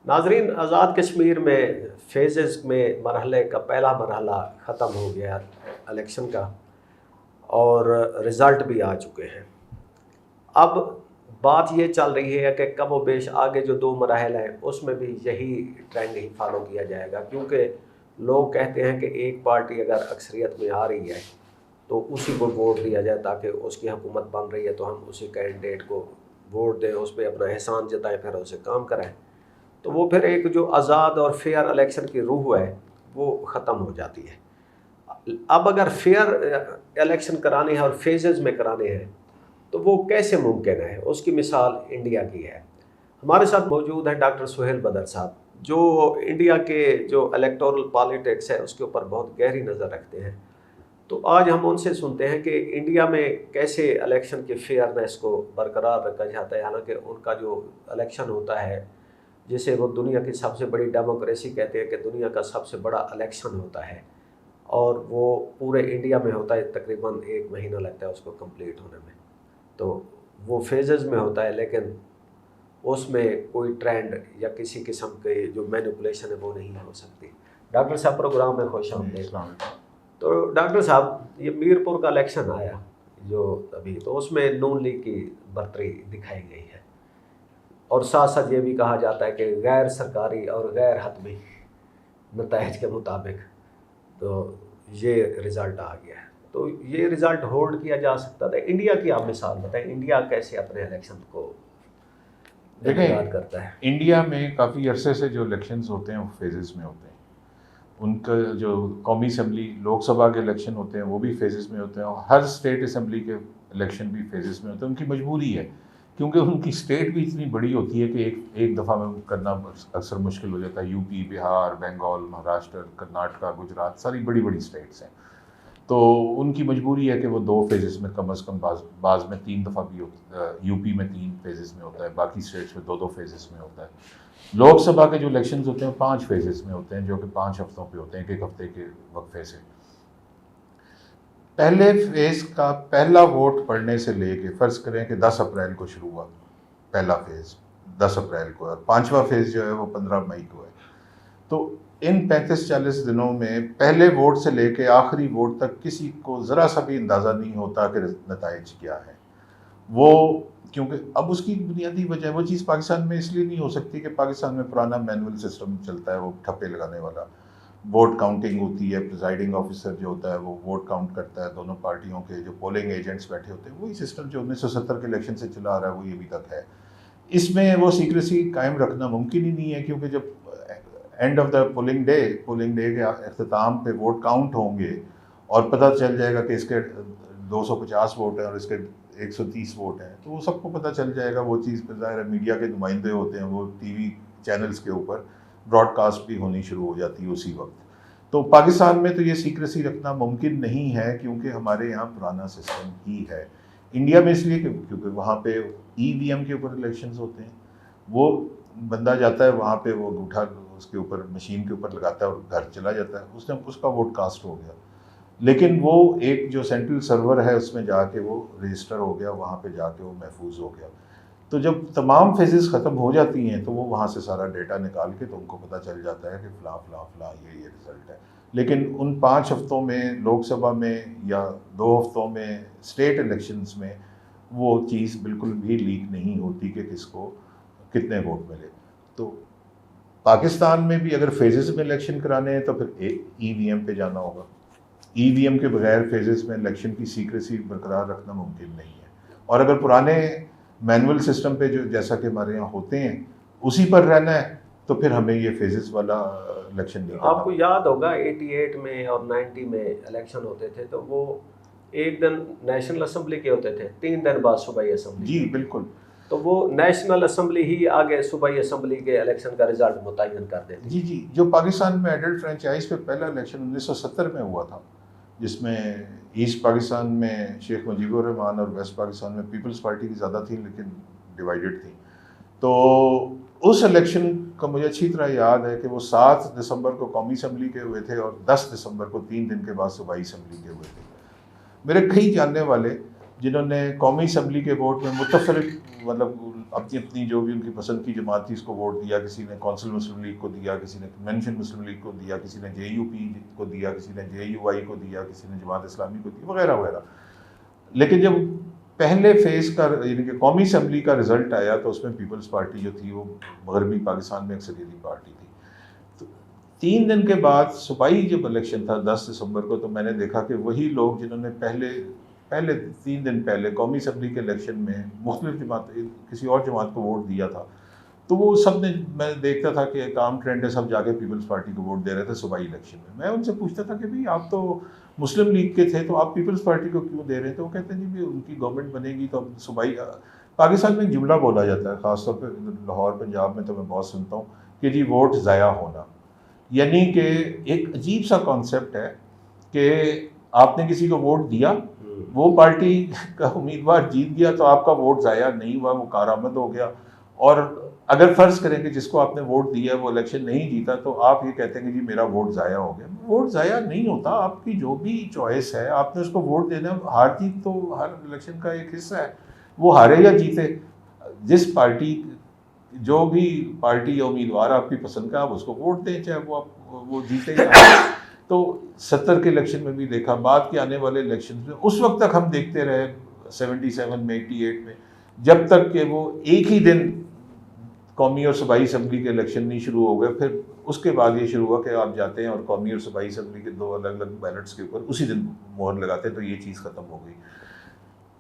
नाजरीन, आज़ाद कश्मीर में फेजेस में मरहले का पहला मरहला ख़त्म हो गया इलेक्शन का, और रिज़ल्ट भी आ चुके हैं। अब बात ये चल रही है कि कम व बेश आगे जो दो मराहल हैं उसमें भी यही ट्रेंड ही फॉलो किया जाएगा, क्योंकि लोग कहते हैं कि एक पार्टी अगर अक्सरियत में आ रही है तो उसी को वोट दिया जाए, ताकि उसकी हुकूमत बन रही है तो हम उसी कैंडिडेट को वोट दें, उस पर अपना एहसान जताएं, फिर उसे काम कराएं। तो वो फिर एक जो आज़ाद और फेयर इलेक्शन की रूह है वो ख़त्म हो जाती है। अब अगर फेयर इलेक्शन कराने हैं और फेजेस में कराने हैं तो वो कैसे मुमकिन है, उसकी मिसाल इंडिया की है। हमारे साथ मौजूद हैं डॉक्टर सुहेल बदर साहब, जो इंडिया के जो इलेक्टोरल पॉलिटिक्स है उसके ऊपर बहुत गहरी नज़र रखते हैं। तो आज हम उनसे सुनते हैं कि इंडिया में कैसे इलेक्शन के फेयरनेस को बरकरार रखा जाता है। हालांकि उनका जो इलेक्शन होता है, जिसे वो दुनिया की सबसे बड़ी डेमोक्रेसी कहते हैं, कि दुनिया का सबसे बड़ा इलेक्शन होता है, और वो पूरे इंडिया में होता है, तकरीबन 1 महीना लगता है उसको कंप्लीट होने में। तो वो फेजेस में होता है, लेकिन उसमें कोई ट्रेंड या किसी किस्म के जो मैनिपुलेशन है वो नहीं हो सकती। डॉक्टर साहब, प्रोग्राम में खुश आमदीद। तो डॉक्टर साहब, ये मीरपुर का इलेक्शन आया जो अभी, तो उसमें नून लीग की बढ़तरी दिखाई गई है, और साथ साथ ये भी कहा जाता है कि गैर सरकारी और गैर हतमी नताइज के मुताबिक तो ये रिज़ल्ट आ गया है। तो ये रिज़ल्ट होल्ड किया जा सकता था। इंडिया की आप मिसाल बताएं, इंडिया कैसे अपने इलेक्शन को देखें, करता है। इंडिया में काफ़ी अरसे से जो इलेक्शंस होते हैं वो फेजेस में होते हैं। उनका जो कौमी असम्बली लोकसभा के इलेक्शन होते हैं वो भी फेजेस में होते हैं, और हर स्टेट असम्बली के इलेक्शन भी फेजेस में होते हैं। उनकी मजबूरी है, क्योंकि उनकी स्टेट भी इतनी बड़ी होती है कि एक दफ़ा में करना अक्सर मुश्किल हो जाता है। यूपी, बिहार, बंगाल, महाराष्ट्र, कर्नाटका, गुजरात, सारी बड़ी बड़ी स्टेट्स हैं। तो उनकी मजबूरी है कि वो 2 फेजेस में कम अज़ कम, बाज़ में 3 दफ़ा भी यूपी में 3 फेजेस में होता है, बाकी स्टेट्स में 2-2 फेजेस में होता है। लोकसभा के जो इलेक्शंस होते हैं 5 फेजेस में होते हैं, जो कि 5 हफ्तों पे होते हैं, एक हफ्ते के वक्फे से। पहले फेज का पहला वोट पड़ने से लेके, फ़र्ज़ करें कि 10 अप्रैल को शुरू हुआ पहला फेज़, 10 अप्रैल को, और 5वां फेज़ जो है वो 15 मई को है। तो इन 35-40 दिनों में पहले वोट से लेके आखिरी वोट तक किसी को ज़रा सा भी अंदाज़ा नहीं होता कि नताइज क्या है वो। क्योंकि अब उसकी बुनियादी वजह, वो चीज़ पाकिस्तान में इसलिए नहीं हो सकती कि पाकिस्तान में पुराना मैनुअल सिस्टम चलता है, वो ठप्पे लगाने वाला। वोट काउंटिंग होती है, प्रिजाइडिंग ऑफिसर जो होता है वो वोट काउंट करता है, दोनों पार्टियों के जो पोलिंग एजेंट्स बैठे होते हैं, वही सिस्टम जो 1970 के इलेक्शन से चला आ रहा है वही अभी तक है। इसमें वो सीक्रेसी कायम रखना मुमकिन ही नहीं है, क्योंकि जब end of the polling day के अख्ताम पे वोट काउंट होंगे और पता चल जाएगा कि इसके 250 वोट हैं और इसके 130 वोट हैं, तो वो सबको पता चल जाएगा। वो चीज़ पर ज़ाहिर है मीडिया के नुमाइंदे होते हैं, वो टीवी चैनल्स के ऊपर ब्रॉडकास्ट भी होनी शुरू हो जाती है उसी वक्त। तो पाकिस्तान में तो ये सीक्रेसी रखना मुमकिन नहीं है, क्योंकि हमारे यहाँ पुराना सिस्टम ही है। इंडिया में इसलिए क्योंकि वहाँ पे ईवीएम के ऊपर इलेक्शंस होते हैं। वो बंदा जाता है वहाँ पे, वो अंगूठा उसके ऊपर मशीन के ऊपर लगाता है और घर चला जाता है, उसने उसका वोट कास्ट हो गया। लेकिन वो एक जो सेंट्रल सर्वर है उसमें जाके वो रजिस्टर हो गया, वहाँ पे जाके वो महफूज हो गया। तो जब तमाम फेजेस ख़त्म हो जाती हैं तो वो वहाँ से सारा डेटा निकाल के तो उनको पता चल जाता है कि फ़ला फ़ला फ़ला ये रिज़ल्ट है। लेकिन उन 5 हफ्तों में लोकसभा में या 2 हफ्तों में स्टेट इलेक्शंस में वो चीज़ बिल्कुल भी लीक नहीं होती कि किसको कितने वोट मिले। तो पाकिस्तान में भी अगर फेजेस में इलेक्शन कराने हैं तो फिर ईवीएम पे जाना होगा। ईवीएम के बगैर फेजेस में इलेक्शन की सीक्रेसी बरकरार रखना मुमकिन नहीं है। और अगर पुराने मैनुअल सिस्टम पे जो जैसा कि हमारे यहाँ होते हैं उसी पर रहना है तो फिर हमें ये फेजेस वाला इलेक्शन नहीं करना। आपको याद होगा 88 में और 90 में इलेक्शन होते थे, तो वो एक दिन नेशनल असम्बली के होते थे, 3 दिन बाद सूबाई असम्बली। जी बिल्कुल। तो वो नेशनल असम्बली ही आगे सूबाई असम्बली के इलेक्शन का रिजल्ट मुतय्यन कर देती। जी जी, जो पाकिस्तान में एडल्ट फ्रेंचाइज पे पहला इलेक्शन 1970 में हुआ था, जिसमें ईस्ट पाकिस्तान में शेख मुजीबुर रहमान और वेस्ट पाकिस्तान में पीपल्स पार्टी की ज़्यादा थी, लेकिन डिवाइडेड थी। तो उस इलेक्शन का मुझे अच्छी तरह याद है कि वो 7 दिसंबर को कौमी असम्बली के हुए थे और 10 दिसंबर को 3 दिन के बाद सूबाई असम्बली के हुए थे। मेरे कई जानने वाले जिन्होंने कौमी असम्बली के वोट में मुतफरिक मतलब अपनी अपनी जो भी उनकी पसंद की जमात थी उसको वोट दिया, किसी ने कौंसिल मुस्लिम लीग को दिया, किसी ने कन्वेंशन मुस्लिम लीग को दिया, किसी ने JUP को दिया, किसी ने JUI को दिया, किसी ने जमात इस्लामी को दिया, वगैरह वगैरह। लेकिन जब पहले फेज़ का यानी कि कौमी असम्बली का रिज़ल्ट आया तो उसमें पीपल्स पार्टी जो थी वो मगरबी पाकिस्तान में अक्सरियती पार्टी थी। तो 3 दिन के बाद सूबाई जब इलेक्शन था 10 दिसंबर को, तो मैंने देखा कि वही लोग जिन्होंने पहले 3 दिन पहले कौमी असम्बली के इलेक्शन में मुख्तलिफ जमात किसी और जमात को वोट दिया था, तो वो सब ने, मैं देखता था कि एक आम ट्रेंड है, सब जाके पीपल्स पार्टी को वोट दे रहे थे सूबाई इलेक्शन में। मैं उनसे पूछता था कि भाई आप तो मुस्लिम लीग के थे तो आप पीपल्स पार्टी को क्यों दे रहे थे? वो कहते हैं जी भी उनकी गवर्नमेंट बनेगी तो अब सूबाई। पाकिस्तान में एक जुमला बोला जाता है, ख़ासतौर पर लाहौर पंजाब में तो मैं बहुत सुनता हूँ कि जी वोट ज़ाया होना, यानी कि एक अजीब सा कॉन्सेप्ट है कि आपने किसी को वोट दिया, वो पार्टी का उम्मीदवार जीत गया तो आपका वोट ज़ाया नहीं हुआ, वो कारआमद हो गया। और अगर फ़र्ज़ करें कि जिसको आपने वोट दिया वो इलेक्शन नहीं जीता तो आप ये कहते हैं कि जी मेरा वोट ज़ाया हो गया। वोट ज़ाया नहीं होता, आपकी जो भी चॉइस है आपने उसको वोट देना। हार जीत तो हर इलेक्शन का एक हिस्सा है, वो हारे या जीते, जिस पार्टी जो भी पार्टी या उम्मीदवार आपकी पसंद का आप उसको वोट दें, चाहे वो जीते या हारे। तो 70 के इलेक्शन में भी देखा, बाद के आने वाले इलेक्शन में उस वक्त तक हम देखते रहे 77 में 88 में, जब तक कि वो एक ही दिन कौमी और सूबाई असम्बली के इलेक्शन नहीं शुरू हो गए। फिर उसके बाद ये शुरू हुआ कि आप जाते हैं और कौमी और सूबाई असम्बली के 2 अलग अलग बैलेट्स के ऊपर उसी दिन मोहर लगाते हैं, तो ये चीज़ ख़त्म हो गई।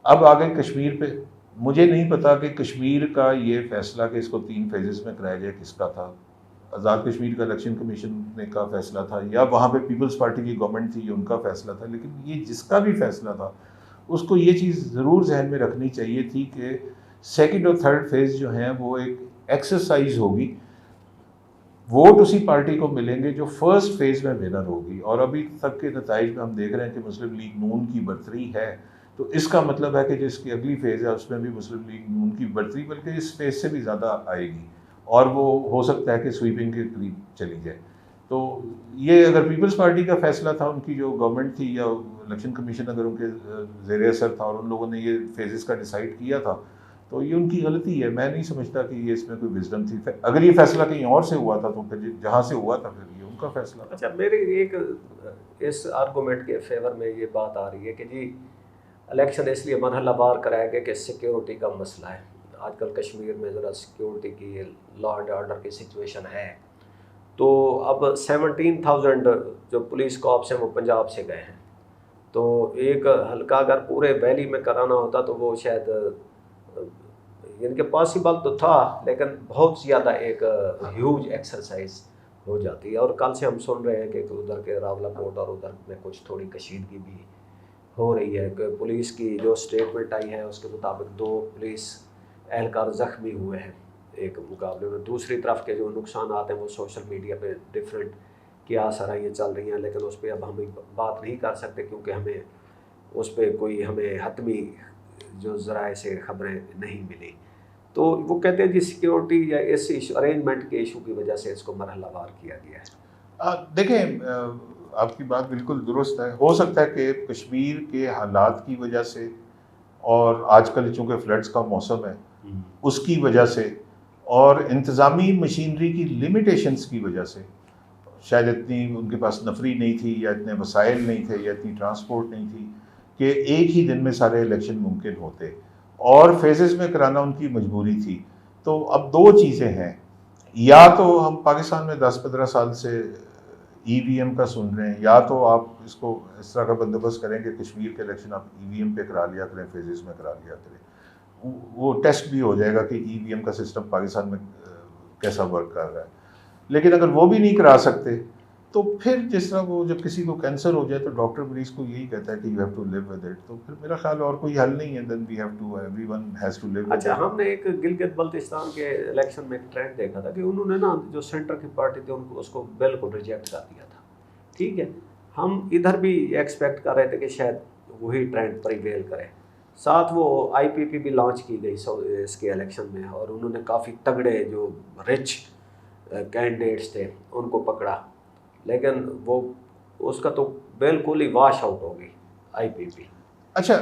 अब आ गए कश्मीर पे। मुझे नहीं पता कि कश्मीर का ये फैसला कि इसको 3 फेजेस में कराया जाए किसका था। आज़ाद कश्मीर का इलेक्शन कमीशन ने का फैसला था या वहाँ पे पीपल्स पार्टी की गवर्नमेंट थी, ये उनका फैसला था। लेकिन ये जिसका भी फैसला था उसको ये चीज़ ज़रूर जहन में रखनी चाहिए थी कि सेकंड और थर्ड फेज़ जो हैं वो एक एक्सरसाइज होगी, वोट उसी पार्टी को मिलेंगे जो फर्स्ट फेज़ में विनर होगी। और अभी तक के नताइज में हम देख रहे हैं कि मुस्लिम लीग नून की बढ़तरी है, तो इसका मतलब है कि जो इसकी अगली फेज़ है उसमें भी मुस्लिम लीग नून की बढ़तरी बल्कि इस फेज़ से भी ज़्यादा आएगी और वो हो सकता है कि स्वीपिंग के करीब चली जाए। तो ये अगर पीपल्स पार्टी का फैसला था, उनकी जो गवर्नमेंट थी या इलेक्शन कमीशन अगर उनके ज़ेर असर था और उन लोगों ने ये फेजेस का डिसाइड किया था, तो ये उनकी गलती है। मैं नहीं समझता कि ये इसमें कोई विजडम थी। अगर ये फैसला कहीं और से हुआ था तो फिर जहाँ से हुआ था फिर ये उनका फैसला। अच्छा, मेरी एक इस आर्गूमेंट के फेवर में ये बात आ रही है कि जी इलेक्शन इसलिए मरहलावार कराया गया कि सिक्योरिटी का मसला है। आजकल कश्मीर में ज़रा सिक्योरिटी की, लॉ एंड ऑर्डर की सिचुएशन है, तो अब 17,000 जो पुलिस कॉप्स हैं वो पंजाब से गए हैं। तो एक हल्का अगर पूरे वैली में कराना होता तो वो शायद इनके पॉसिबल तो था, लेकिन बहुत ज़्यादा एक ह्यूज एक्सरसाइज हो जाती है। और कल से हम सुन रहे हैं कि उधर के रावलाकोट और उधर में कुछ थोड़ी कशीदगी भी हो रही है कि पुलिस की जो स्टेटमेंट आई है उसके मुताबिक 2 पुलिस एहलकार ज़ख्मी हुए हैं एक मुकाबले में। दूसरी तरफ के जो नुकसान आते हैं वो सोशल मीडिया पे डिफरेंट क्या सराहियाँ चल रही हैं, लेकिन उस पर अब हम बात नहीं कर सकते क्योंकि हमें उस पर कोई हमें हतमी जो ज़राए से ख़बरें नहीं मिली। तो वो कहते हैं जी सिक्योरिटी या इस इशू अरेंजमेंट के इशू की वजह से इसको मरहलावार किया गया है। देखें, आपकी बात बिल्कुल दुरुस्त है। हो सकता है कि कश्मीर के हालात की वजह से और आजकल चूँकि फ्लड्स का मौसम है उसकी वजह से और इंतज़ामी मशीनरी की लिमिटेशंस की वजह से शायद इतनी उनके पास नफरी नहीं थी या इतने वसाइल नहीं थे या इतनी ट्रांसपोर्ट नहीं थी कि एक ही दिन में सारे इलेक्शन मुमकिन होते और फेजेस में कराना उनकी मजबूरी थी। तो अब 2 चीज़ें हैं, या तो हम पाकिस्तान में 10-15 साल से EVM का सुन रहे हैं, या तो आप इसको इस तरह का बंदोबस्त करें कि कश्मीर के इलेक्शन आप EVM पे करा लिया करें, फेजेस में करा लिया करें। वो टेस्ट भी हो जाएगा कि EVM का सिस्टम पाकिस्तान में कैसा वर्क कर रहा है। लेकिन अगर वो भी नहीं करा सकते तो फिर जिस तरह वो जब किसी को कैंसर हो जाए तो डॉक्टर मरीज को यही कहता है कि you have to live with it, तो फिर मेरा ख्याल और कोई हल नहीं है, then we have to, everyone has to live with it. अच्छा, हमने एक गिलगित बल्तिस्तान के इलेक्शन में एक ट्रेंड देखा था कि उन्होंने ना जो सेंटर की पार्टी थी उनको उसको बिल्कुल रिजेक्ट कर दिया था। ठीक है, हम इधर भी एक्सपेक्ट कर रहे थे कि शायद वही ट्रेंड प्रिवेल करे। साथ वो IPP भी लॉन्च की गई इसके इलेक्शन में और उन्होंने काफ़ी तगड़े जो रिच कैंडिडेट्स थे उनको पकड़ा, लेकिन वो उसका तो बिल्कुल ही वॉश आउट होगी IPP। अच्छा,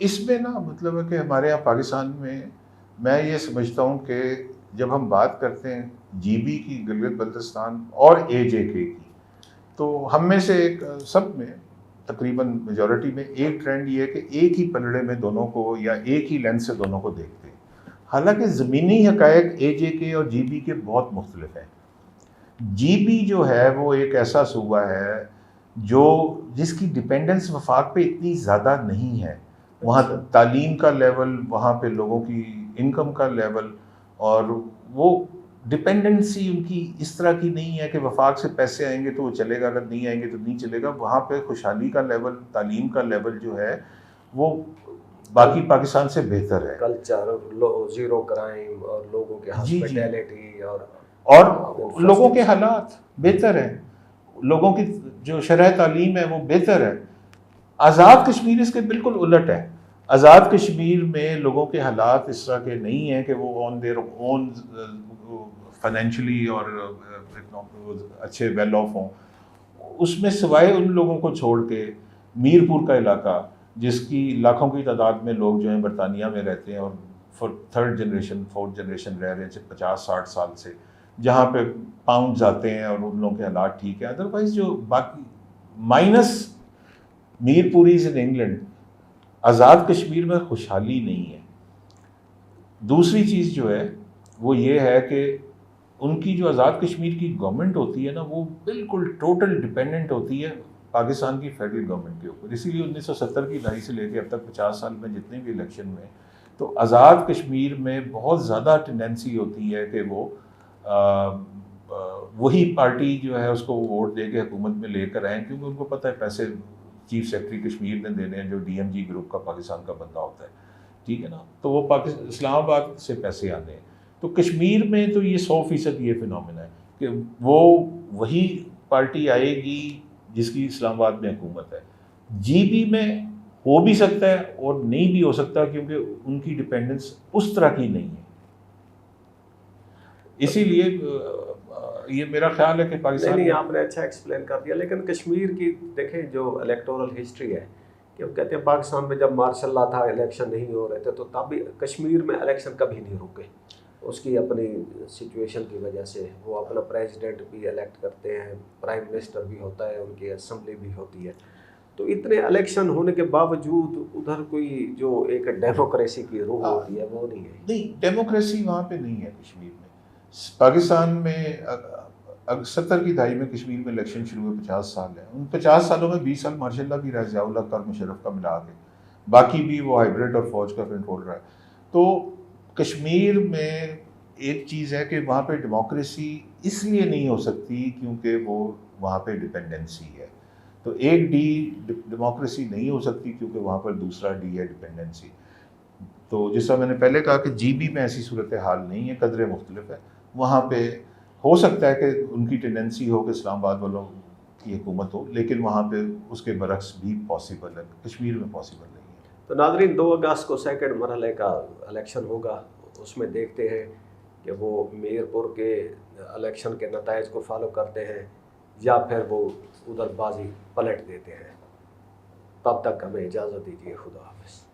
इसमें ना मतलब है कि हमारे यहाँ पाकिस्तान में मैं ये समझता हूँ कि जब हम बात करते हैं जीबी की, गिलगित बल्तिस्तान और एजेके की, तो हम में से एक सब में तकरीबन मेजॉरिटी में एक ट्रेंड ये है कि एक ही पलड़े में दोनों को या एक ही लेंस से दोनों को देखते हैं। हालांकि ज़मीनी हकायक एजेके और जीबी के बहुत मुख्तलिफ हैं। जीबी जो है वो एक ऐसा सूबा है जो जिसकी डिपेंडेंस वफाक पे इतनी ज़्यादा नहीं है। वहाँ तालीम का लेवल, वहाँ पे लोगों की इनकम का लेवल, और वो डिपेंडेंसी उनकी इस तरह की नहीं है कि वफाक से पैसे आएंगे तो वो चलेगा, अगर नहीं आएंगे तो नहीं चलेगा। वहाँ पे खुशहाली का लेवल, तालीम का लेवल जो है वो बाकी पाकिस्तान से बेहतर है। कल्चर, जीरो क्राइम और लोगों के जी जी, हॉस्पिटैलिटी और लोगों के हालात बेहतर हैं, लोगों की जो शरह तालीम है वो बेहतर है। आज़ाद कश्मीर इसके बिल्कुल उलट है। आज़ाद कश्मीर में लोगों के हालात इस तरह के नहीं हैं कि वो ऑन देयर ओन फाइनेंशियली और अच्छे वेल ऑफ हों। उसमें सिवाय उन लोगों को छोड़ के मीरपुर का इलाका, जिसकी लाखों की तादाद में लोग जो हैं बरतानिया में रहते हैं और for third generation fourth generation रह रहे हैं 50-60 साल से, जहाँ पे पाउंड्स आते हैं और उन लोगों के हालात ठीक है। अदरवाइज जो बाकी minus मीरपुरीज in England, Azad Kashmir में खुशहाली नहीं है। दूसरी चीज़ जो है वो ये है कि उनकी जो आज़ाद कश्मीर की गवर्नमेंट होती है ना, वो बिल्कुल टोटल डिपेंडेंट होती है पाकिस्तान की फेडरल गवर्नमेंट के ऊपर। इसीलिए 1970 की दहाई से लेकर अब तक 50 साल में जितने भी इलेक्शन में, तो आज़ाद कश्मीर में बहुत ज़्यादा टेंडेंसी होती है कि वो वही पार्टी जो है उसको वोट दे के हुकूमत में लेकर आएँ, क्योंकि उनको पता है पैसे चीफ सेक्रेटरी कश्मीर ने देने हैं, जो डीएमजी ग्रुप का पाकिस्तान का बंदा होता है, ठीक है ना। तो वो पाकिस्तान इस्लामाबाद से पैसे आने हैं। तो कश्मीर में तो ये 100% ये फिनोमेना है कि वो वही पार्टी आएगी जिसकी इस्लामाबाद में हुकूमत है। जीबी में हो भी सकता है और नहीं भी हो सकता, क्योंकि उनकी डिपेंडेंस उस तरह की नहीं है। इसीलिए ये मेरा ख्याल है कि पाकिस्तान नहीं, आपने अच्छा एक्सप्लेन कर दिया। लेकिन कश्मीर की देखें जो इलेक्टोरल हिस्ट्री है, कि वो कहते हैं पाकिस्तान में जब मार्शल लॉ था, इलेक्शन नहीं हो रहे थे, तो तब भी कश्मीर में इलेक्शन कभी नहीं रुके। उसकी अपनी सिचुएशन की वजह से वो अपना प्रेसिडेंट भी इलेक्ट करते हैं, प्राइम मिनिस्टर भी होता है, उनकी असेंबली भी होती है। तो इतने इलेक्शन होने के बावजूद उधर कोई जो एक डेमोक्रेसी की रूह होती है वो नहीं है। नहीं, डेमोक्रेसी वहाँ पे नहीं है कश्मीर में। पाकिस्तान में 70 की दहाई में कश्मीर में इलेक्शन शुरू हुए 50 साल है। उन 50 सालों में 20 साल मार्शल लॉ भी रहा, ज़ियाउल हक और मुशर्रफ का मिला के, बाकी भी वो हाइब्रिड और फौज का कंट्रोल रहा है। तो कश्मीर में एक चीज़ है कि वहाँ पे डेमोक्रेसी इसलिए नहीं हो सकती क्योंकि वो वहाँ पे डिपेंडेंसी है। तो एक डी डेमोक्रेसी नहीं हो सकती क्योंकि वहाँ पर दूसरा डी है डिपेंडेंसी। तो जिस तरह मैंने पहले कहा कि जीबी में ऐसी सूरत हाल नहीं है, कदरें मुख्तलिफ है। वहाँ पे हो सकता है कि उनकी टेंडेंसी हो कि इस्लामाबाद वालों की हुकूमत हो, लेकिन वहाँ पे उसके बरक्स भी पॉसिबल है, कश्मीर में पॉसिबल नहीं है। तो नाज़रीन, 2 अगस्त को सेकंड मरहले का इलेक्शन होगा। उसमें देखते हैं कि वो मीरपुर के इलेक्शन के नताइज को फॉलो करते हैं या फिर वो उधर बाजी पलट देते हैं। तब तक हमें इजाज़त दीजिए। खुदा हाफ़िज़।